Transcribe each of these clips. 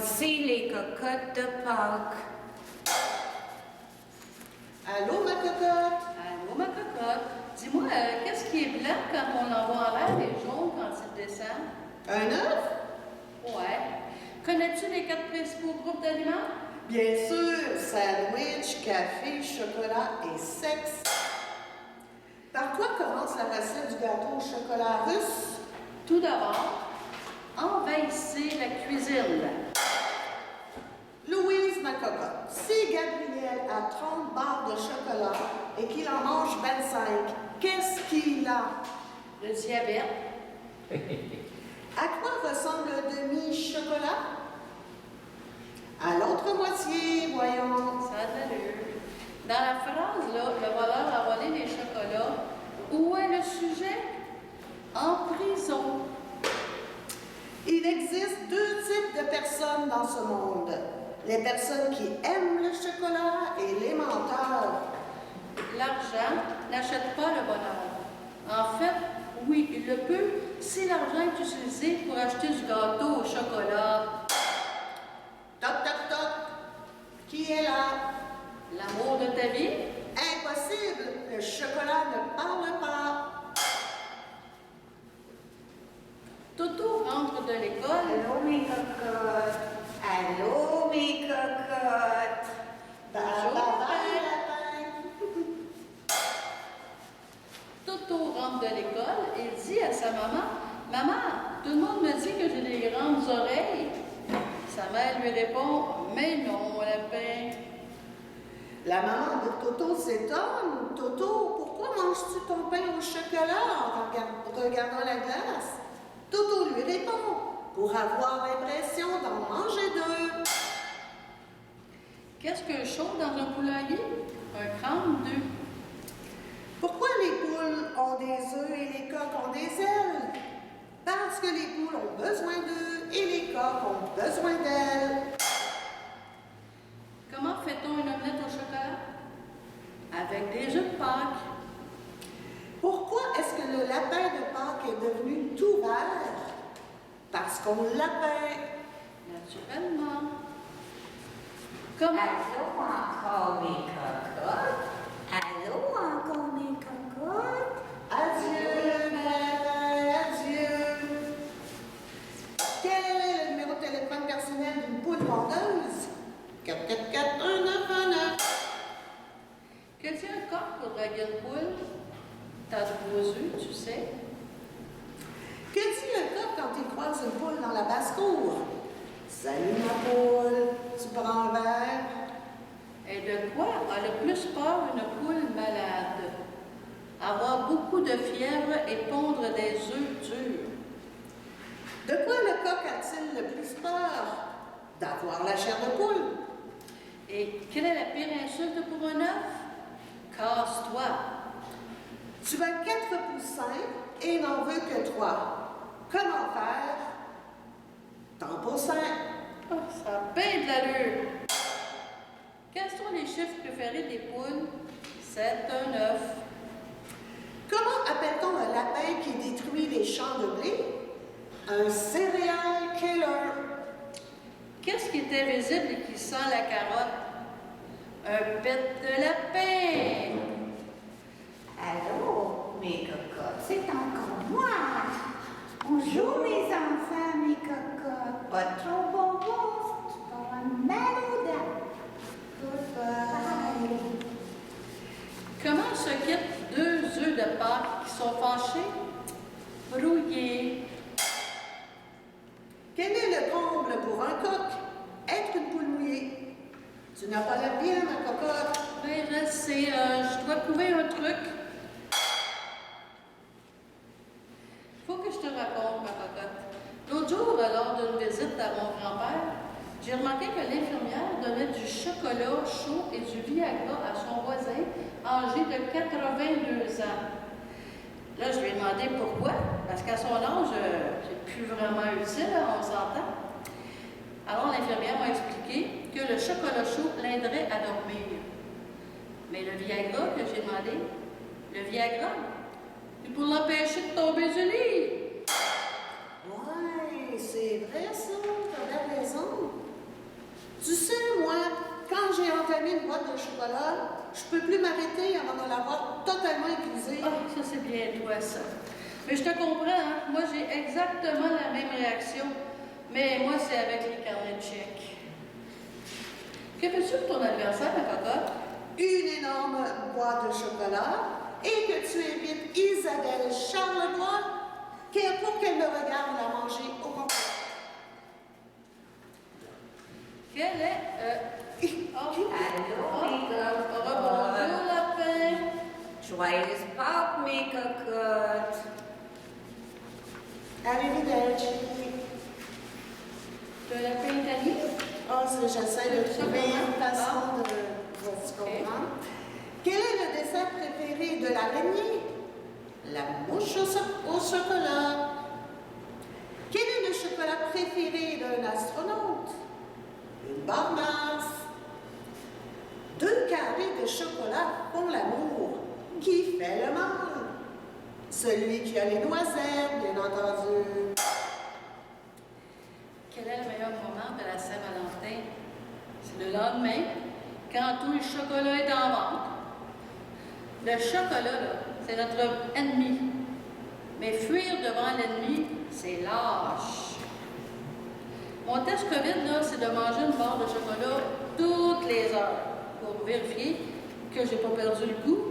Voici les cocottes de Pâques. Allô, ma cocotte? Allô, ma cocotte. Dis-moi, qu'est-ce qui est blanc quand on l'envoie en l'air et jaune quand il descend? Un œuf? Ouais. Connais-tu les 4 principaux groupes d'aliments? Bien sûr, sandwich, café, chocolat et sexe. Par quoi commence la recette du gâteau au chocolat russe? Tout d'abord, envahissez la cuisine. Louise, ma cocotte, si Gabriel a 30 barres de chocolat et qu'il en mange 25, qu'est-ce qu'il a? Le diabète. À quoi ressemble le demi-chocolat? À l'autre moitié, voyons. Ça a de l'allure. Dans la phrase, là, le voleur a volé les chocolats. Où est le sujet? En prison. Il existe deux types de personnes dans ce monde. Les personnes qui aiment le chocolat et les menteurs. L'argent n'achète pas le bonheur. En fait, oui, il le peut si l'argent est utilisé pour acheter du gâteau au chocolat. Toc, toc, toc. Qui est là? L'amour de ta vie? Impossible. Le chocolat ne parle pas. Toto rentre de l'école. Allô, mes cocottes. Allô, mes cocottes. Bye, bye, bye, lapin. Toto rentre de l'école et dit à sa maman, « Maman, tout le monde me dit que j'ai des grandes oreilles. » Sa mère lui répond, « Mais non, mon lapin. » La maman de Toto s'étonne. Toto, pourquoi manges-tu ton pain au chocolat en regardant la glace? Toto lui répond, pour avoir l'impression d'en manger deux. Qu'est-ce que chaud dans un poulailler? Un crâne d'œuf. Pourquoi les poules ont des œufs et les coqs ont des ailes? Parce que les poules ont besoin d'eux et les coqs ont besoin d'ailes. Comment fait-on une omelette au chocolat? Avec des œufs de Pâques. Pourquoi est-ce que le lapin de Pâques est devenu tout vert? Parce qu'on l'a peint. Naturellement. Comment? Allô, encore, mes cocottes. Allô, encore, mes cocottes. Adieu, lapin, adieu. Quel est le numéro de téléphone personnel d'une poule vendeuse? 444-1919. Que dit un coq pour draguer une poule? T'as de beaux œufs, tu sais. Que dit le coq quand il croise une poule dans la basse-cour? Salut ma poule, tu prends un verre? Et de quoi a le plus peur une poule malade? Avoir beaucoup de fièvre et pondre des œufs durs. De quoi le coq a-t-il le plus peur? D'avoir la chair de poule. Et quelle est la pire insulte pour un œuf? Casse-toi. Tu as 4 poussins et n'en veux que 3. Comment faire? Tant poussin. Oh, ça a bien de l'allure. Quels sont les chiffres préférés des poules? 7, un œuf. Comment appelle-t-on un lapin qui détruit les champs de blé? Un serial killer. Qu'est-ce qui est invisible et qui sent la carotte? Un pet de lapin. Allô, mes cocottes. C'est encore moi. Bonjour, mes enfants, mes cocottes. Pas trop bonbons, tu vas avoir mal aux dents. Goodbye. Comment se quittent 2 œufs de Pâques qui sont fâchés? Brouillés. Quel est le comble pour un coq? Être une poule mouillée. Tu n'as pas l'air bien, ma cocotte. Ben, je sais, je dois trouver un truc. Faut que je te raconte, ma cocotte. L'autre jour, lors d'une visite à mon grand-père, j'ai remarqué que l'infirmière donnait du chocolat chaud et du Viagra à son voisin âgé de 82 ans. Là, je lui ai demandé pourquoi, parce qu'à son âge, c'est plus vraiment utile, on s'entend. Alors, l'infirmière m'a expliqué que le chocolat chaud l'aiderait à dormir. Mais le Viagra que j'ai demandé, le Viagra, c'est pour l'empêcher de tomber du lit. Ouais, c'est vrai ça, t'as bien raison. Tu sais, moi, quand j'ai entamé une boîte de chocolat, je peux plus m'arrêter avant de l'avoir totalement épuisée. Ah, ça c'est bien toi, ça. Mais je te comprends, hein? Moi j'ai exactement la même réaction, mais moi c'est avec les carnets de chèques. Que fais-tu pour ton anniversaire, ma cocotte? Une énorme boîte de chocolat et que tu invites Isabelle Charlebois pour qu'elle me regarde la manger au complet. Quelle est... Allô, bonjour, lapin. Joyeuse Pâques, mes cocottes. Arrivederci. Le lapin italien? Oh, j'essaie de trouver une façon de se comprendre. Quel est le dessert préféré de l'araignée? La mouche au chocolat. Quel est le chocolat préféré d'un astronaute? Une barre Mars. 2 carrés de chocolat font l'amour. Qui fait le mal? Celui qui a les noisettes, bien entendu. Quel est le meilleur moment de la Saint-Valentin? C'est le lendemain, quand tout le chocolat est en vente. Le chocolat, là, c'est notre ennemi. Mais fuir devant l'ennemi, c'est lâche. Mon test COVID, là, c'est de manger une barre de chocolat toutes les heures pour vérifier que j'ai pas perdu le goût.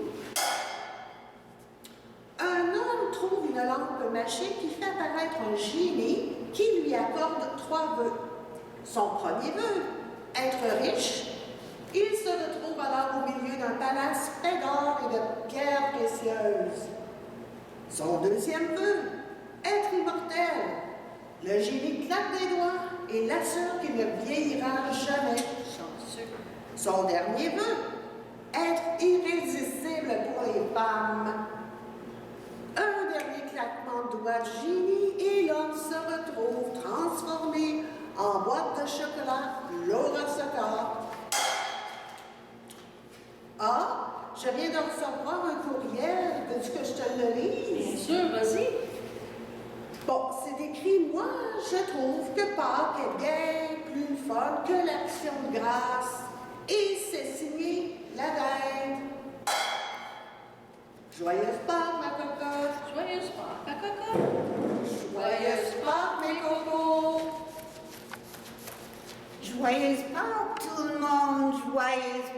Un homme trouve une lampe magique qui fait apparaître un génie qui lui accorde 3 vœux. Son premier vœu, être riche. Il se retrouve alors au milieu d'un palace fait d'or et de pierres précieuses. Son deuxième vœu, être immortel. Le génie claque des doigts et l'assure qu'il ne vieillira jamais. Chanceux. Son dernier vœu, être irrésistible pour les femmes. Un dernier claquement de doigts de génie et l'homme se retrouve transformé en boîte de chocolat Laura Soccer. Ah, je viens de recevoir un courriel. Veux-tu que je te le lise? Bien sûr, vas-y. Bon, c'est écrit, moi, je trouve que Pâques est bien plus fun que l'Action de grâce. Et c'est signé la reine. Joyeuse Pâques, ma cocotte. Joyeuse Pâques, ma cocotte. Joyeuse Pâques, mes cocos. Joyeuse Pâques, tout le monde, joyeuse